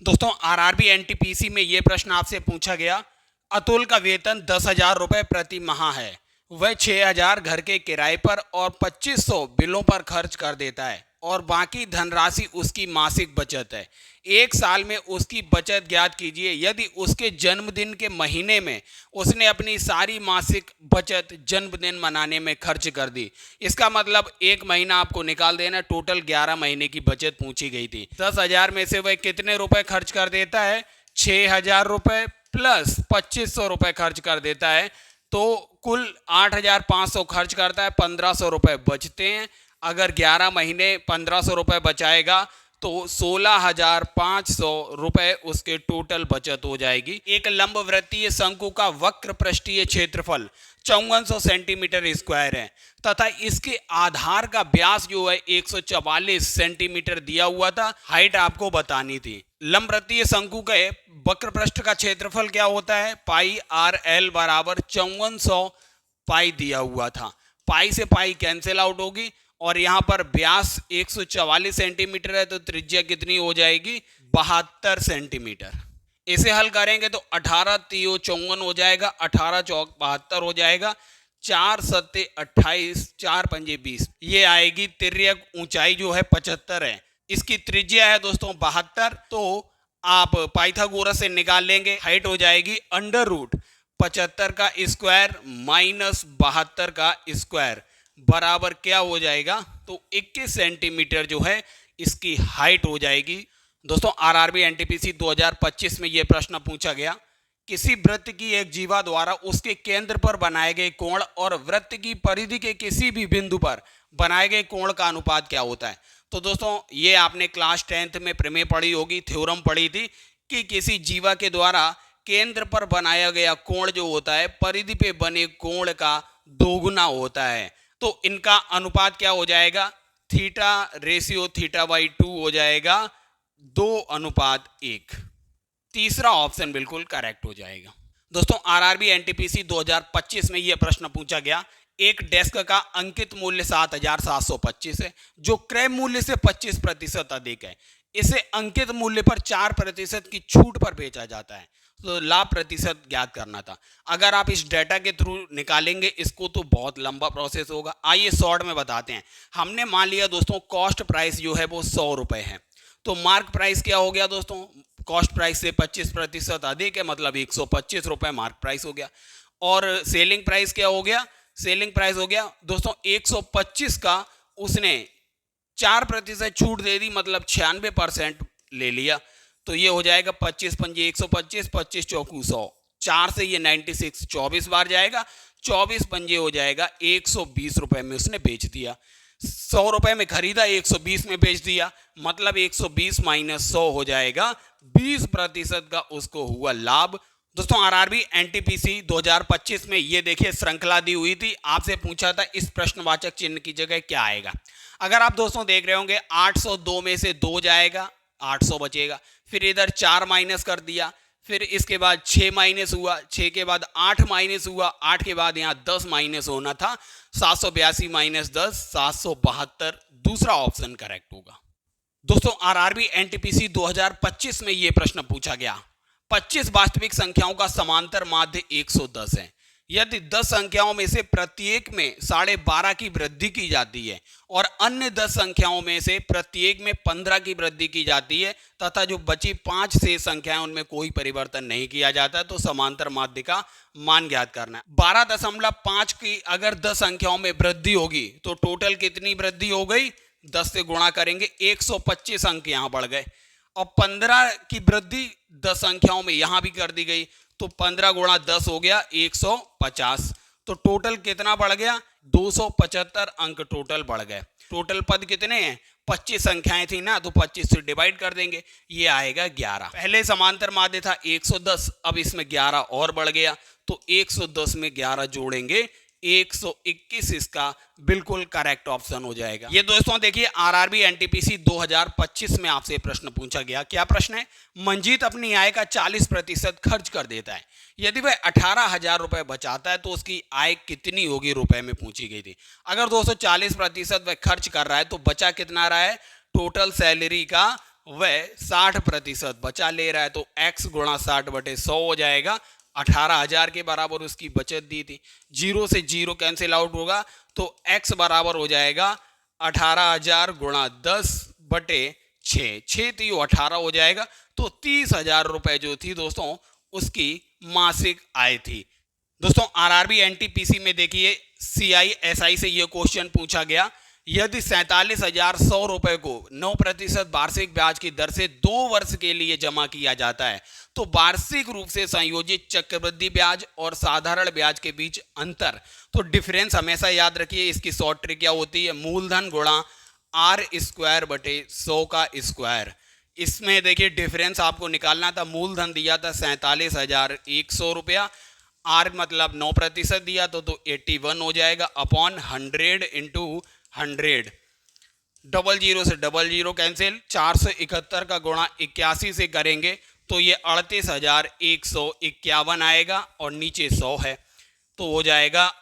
दोस्तों RRB NTPC में ये प्रश्न आपसे पूछा गया। अतुल का वेतन 10,000 रुपए प्रति माह है। वह 6,000 घर के किराए पर और 2,500 बिलों पर खर्च कर देता है और बाकी धनराशि उसकी मासिक बचत है। एक साल में उसकी बचत ज्ञात कीजिए यदि उसके जन्मदिन के महीने में उसने अपनी सारी मासिक बचत जन्मदिन मनाने में खर्च कर दी। इसका मतलब एक महीना आपको निकाल देना, टोटल 11 महीने की बचत पूछी गई थी। 10,000 में से वह कितने रुपए खर्च कर देता है? 6,000 रुपए प्लस 2,500 रुपए खर्च कर देता है, तो कुल 8,500 खर्च करता है, 1,500 रुपए बचते हैं। अगर 11 महीने 1,500 रुपए बचाएगा तो 16,500 रुपए उसके टोटल बचत हो जाएगी। एक लंबवृत्तीय शंकु का वक्र पृष्ठीय क्षेत्रफल 5400 सेंटीमीटर स्क्वायर है तथा इसके आधार का व्यास जो है 144 सेंटीमीटर दिया हुआ था। हाइट आपको बतानी थी। लंबवृत्तीय शंकु के वक्र पृष्ठ का क्षेत्रफल क्या होता है? पाई आर एल बराबर 5400 पाई दिया हुआ था। पाई से पाई कैंसिल आउट होगी और यहाँ पर व्यास 144 सेंटीमीटर है, तो त्रिज्या कितनी हो जाएगी? 72 सेंटीमीटर। इसे हल करेंगे तो 18 3 54 हो जाएगा, 18 चौक 72 हो जाएगा, 4 सत्ते 28, 4 पंजे 20, ये आएगी। तिर्यक ऊंचाई जो है 75 है, इसकी त्रिज्या है दोस्तों 72। तो आप पाइथागोरस से निकाल लेंगे, हाइट हो जाएगी अंडर रूट 75 का स्क्वायर माइनस 72 का स्क्वायर बराबर क्या हो जाएगा? तो 21 सेंटीमीटर जो है इसकी हाइट हो जाएगी। दोस्तों आरआरबी एनटीपीसी 2025 में यह प्रश्न पूछा गया, किसी वृत्त की एक जीवा द्वारा उसके केंद्र पर बनाए गए कोण और वृत्त की परिधि के किसी भी बिंदु पर बनाए गए कोण का अनुपात क्या होता है? तो दोस्तों ये आपने क्लास 10th में प्रमेय पढ़ी होगी, थ्योरम पढ़ी थी कि किसी जीवा के द्वारा केंद्र पर बनाया गया कोण जो होता है परिधि पे बने कोण का दोगुना होता है। तो इनका अनुपात क्या हो जाएगा? थीटा रेशियो थीटा बाई 2 हो जाएगा 2:1। तीसरा ऑप्शन बिल्कुल करेक्ट हो जाएगा। दोस्तों आरआरबी एनटीपीसी 2025 में यह प्रश्न पूछा गया, एक डेस्क का अंकित मूल्य 7,725 है जो क्रय मूल्य से 25% अधिक है। इसे अंकित मूल्य पर 4% की छूट पर बेचा जाता है, तो लाभ प्रतिशत ज्ञात करना था। अगर आप इस डेटा के थ्रू निकालेंगे इसको तो बहुत लंबा प्रोसेस होगा। आइए शॉर्ट में बताते हैं। हमने मान लिया दोस्तों कॉस्ट प्राइस जो है वो 100 रुपए है, तो मार्क प्राइस क्या हो गया दोस्तों? कॉस्ट प्राइस से 25% अधिक है, मतलब 125 रुपए मार्क प्राइस हो गया। और सेलिंग प्राइस क्या हो गया? सेलिंग प्राइस हो गया दोस्तों 125 का उसने 4% छूट दे दी, मतलब 96% ले लिया, तो ये हो जाएगा 25 पंजे 125, 25 चौकू 100, 4 से ये 96 24 बार जाएगा, 24 पंजे हो जाएगा 120 रुपए में उसने बेच दिया। 100 रुपए में खरीदा, 120 में बेच दिया, मतलब 120 माइनस 100 हो जाएगा 20% का उसको हुआ लाभ। दोस्तों आरआरबी एनटीपीसी 2025 में ये देखिए श्रृंखला दी हुई थी, आपसे पूछा था इस प्रश्नवाचक चिन्ह की जगह क्या आएगा। अगर आप दोस्तों देख रहे होंगे 802 में से 2 जाएगा, 800 बचेगा, फिर इधर 4 माइनस कर दिया, फिर इसके बाद 6 माइनस हुआ, 6 के बाद 8 माइनस हुआ, 8 के बाद यहाँ 10 माइनस होना था, 782 माइनस 10 772, दूसरा ऑप्शन करेक्ट होगा। दोस्तों आरआरबी एनटीपीसी 2025 में यह प्रश्न पूछा गया, 25 वास्तविक संख्याओं का समांतर माध्य 110 है। यदि 10 संख्याओं में से प्रत्येक में 12.5 की वृद्धि की जाती है और अन्य 10 संख्याओं में से प्रत्येक में 15 की वृद्धि की जाती है तथा जो बची 5 शेष संख्याएं उनमें कोई परिवर्तन नहीं किया जाता, तो समांतर माध्य का मान ज्ञात करना है। 12.5 की अगर 10 संख्याओं में वृद्धि होगी तो टोटल कितनी वृद्धि हो गई? 10 से गुणा करेंगे, 125 अंक यहां बढ़ गए, और 15 की वृद्धि 10 संख्याओं में यहां भी कर दी गई, तो 15 गुणा 10 हो गया 150, तो टोटल कितना बढ़ गया? 275 अंक टोटल बढ़ गए। टोटल पद कितने हैं? 25 संख्याएं थी ना, तो 25 से डिवाइड कर देंगे, ये आएगा 11। पहले समांतर माध्य था 110, अब इसमें 11 और बढ़ गया, तो 110 में 11 जोड़ेंगे 121, इसका बिल्कुल करेक्ट ऑप्शन हो जाएगा। ये दोस्तों देखिए आरआरबी एनटीपीसी 2025 में आपसे प्रश्न पूछा गया। क्या प्रश्न है? मंजीत अपनी आय का 40% खर्च कर देता है। यदि वह 18,000 रुपए बचाता है तो उसकी आय कितनी होगी रुपए में पूछी गई थी। अगर दोस्तों 40% वह खर्च कर रहा है तो बचा कितना रहा है? टोटल सैलरी का वह 60% बचा ले रहा है, तो x गुणा 60/100 हो जाएगा। 18,000 के बराबर उसकी बचत दी थी। 0 से 0 कैंसिल आउट होगा, तो x बराबर हो जाएगा 18,000 गुणा 10/6। 6 3 18 हो जाएगा। तो 30,000 रुपए जो थी दोस्तों उसकी मासिक आय थी। दोस्तों आरआरबी एनटीपीसी में देखिए सीआईएसआई से यह क्वेश्चन पूछा गया, यदि 47,100 रुपए को 9% वार्षिक ब्याज की दर से 2 वर्ष के लिए जमा किया जाता है, तो वार्षिक रूप से संयोजित चक्रवृद्धि ब्याज और साधारण ब्याज के बीच अंतर, तो डिफरेंस हमेशा याद रखिए, इसकी शॉर्ट ट्रिक क्या होती है, मूलधन गुणा r²/100 का स्क्वायर। इसमें देखिए डिफरेंस आपको निकालना था, मूलधन दिया था 47,100 रुपया, आर मतलब 9% दिया तो 81 हो जाएगा, अपॉन 100 इंटू 100। 00 से 00 कैंसिल, 471 का गुणा 81 से करेंगे तो ये 38,151 आएगा, और नीचे 100 है तो हो जाएगा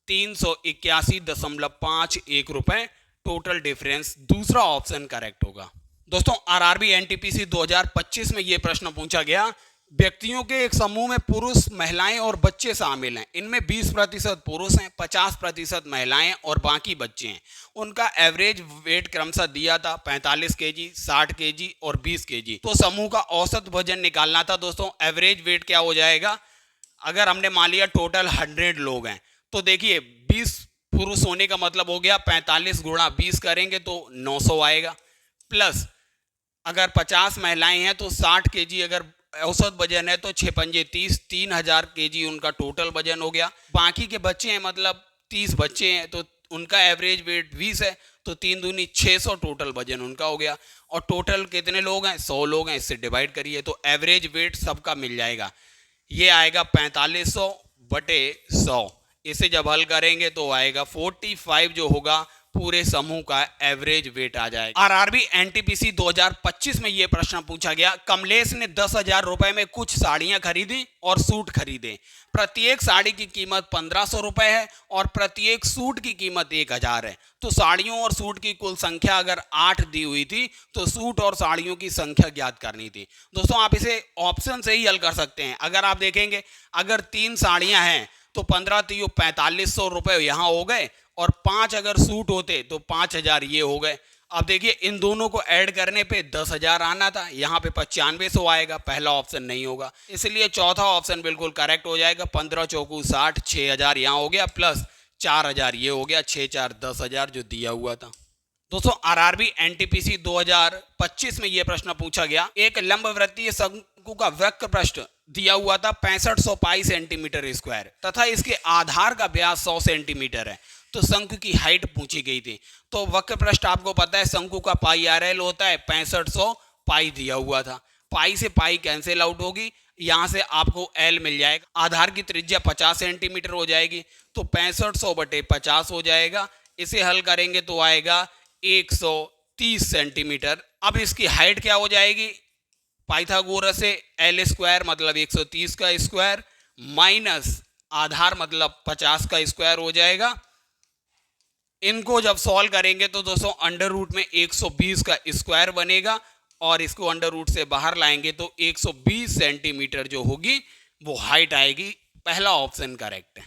381.51 रुपए टोटल डिफरेंस। दूसरा ऑप्शन करेक्ट होगा। दोस्तों आरआरबी एनटीपीसी 2025 में यह प्रश्न पूछा गया, व्यक्तियों के एक समूह में पुरुष, महिलाएं और बच्चे शामिल हैं। इनमें 20% पुरुष हैं, 50% महिलाएं और बाकी बच्चे हैं। उनका एवरेज वेट क्रमशः दिया था 45 केजी, 60 केजी और 20 केजी। तो समूह का औसत वजन निकालना था। दोस्तों एवरेज वेट क्या हो जाएगा, अगर हमने मान लिया टोटल 100 लोग हैं, तो देखिए 20 पुरुष होने का मतलब हो गया 45 गुणा 20 करेंगे तो 900 आएगा, प्लस अगर 50 महिलाएं हैं तो 60 केजी अगर औसत वजन है तो 6 पंजे 30, 3,000 केजी उनका टोटल वजन हो गया। बाकी के बच्चे हैं मतलब 30 बच्चे हैं तो उनका एवरेज वेट 20 है, तो 3 दूनी 600 टोटल वजन उनका हो गया। और टोटल कितने लोग हैं, 100 लोग हैं, इससे डिवाइड करिए तो एवरेज वेट सबका मिल जाएगा। ये आएगा 4500/100। इसे जब हल करेंगे तो आएगा 45 जो होगा पूरे समूह का एवरेज वेट आ जाएगा। आरआरबी एनटीपीसी 2025 में यह प्रश्न पूछा गया, कमलेश ने 10,000 रुपए में कुछ साड़ियां खरीदी और सूट खरीदे। प्रत्येक साड़ी की कीमत 1,500 रुपए है और प्रत्येक सूट की कीमत 1,000 है। तो साड़ियों और सूट की कुल संख्या अगर 8 दी हुई थी तो सूट और साड़ियों की संख्या ज्ञात करनी थी। दोस्तों आप इसे ऑप्शन से ही हल कर सकते हैं। अगर आप देखेंगे अगर 3 साड़ियां हैं तो 15 3 4500 रुपए यहाँ हो गए, और 5 अगर सूट होते तो 5,000 ये हो गए। अब देखिए इन दोनों को ऐड करने पे 10,000 आना था, यहाँ पे 9500 आएगा, पहला ऑप्शन नहीं होगा, इसलिए चौथा ऑप्शन बिल्कुल करेक्ट हो जाएगा। 15 चौकू 60, 6,000 यहाँ हो गया, प्लस 4,000 ये हो गया, 6 4 10,000 जो दिया हुआ था। दोस्तों आरआरबी एनटीपीसी 2025 में यह प्रश्न पूछा गया, एक लंबवृत्तीय शंकु का वक्र पृष्ठ दिया हुआ था 6500 पाई सेंटीमीटर स्क्वायर तथा इसके आधार का व्यास 100 सेंटीमीटर है, तो शंकु की हाइट पूछी गई थी। तो वक्र पृष्ठ आपको पता है शंकु का पाई RL होता है, 6500 पाई दिया हुआ था। पाई से पाई कैंसिल आउट होगी, यहां से आपको L मिल जाएगा। आधार की त्रिज्या 50 सेंटीमीटर हो जाएगी, तो 6500/50 हो जाएगा। इसे हल करेंगे तो आएगा 130 सेंटीमीटर। अब इसकी हाइट क्या हो जाएगी, पाइथागोरस से L² मतलब 130 का स्क्वायर माइनस आधार मतलब 50 का स्क्वायर हो जाएगा। इनको जब सॉल्व करेंगे तो दोस्तों अंडर रूट में 120 का स्क्वायर बनेगा, और इसको अंडर रूट से बाहर लाएंगे तो 120 सेंटीमीटर जो होगी वो हाइट आएगी। पहला ऑप्शन करेक्ट है।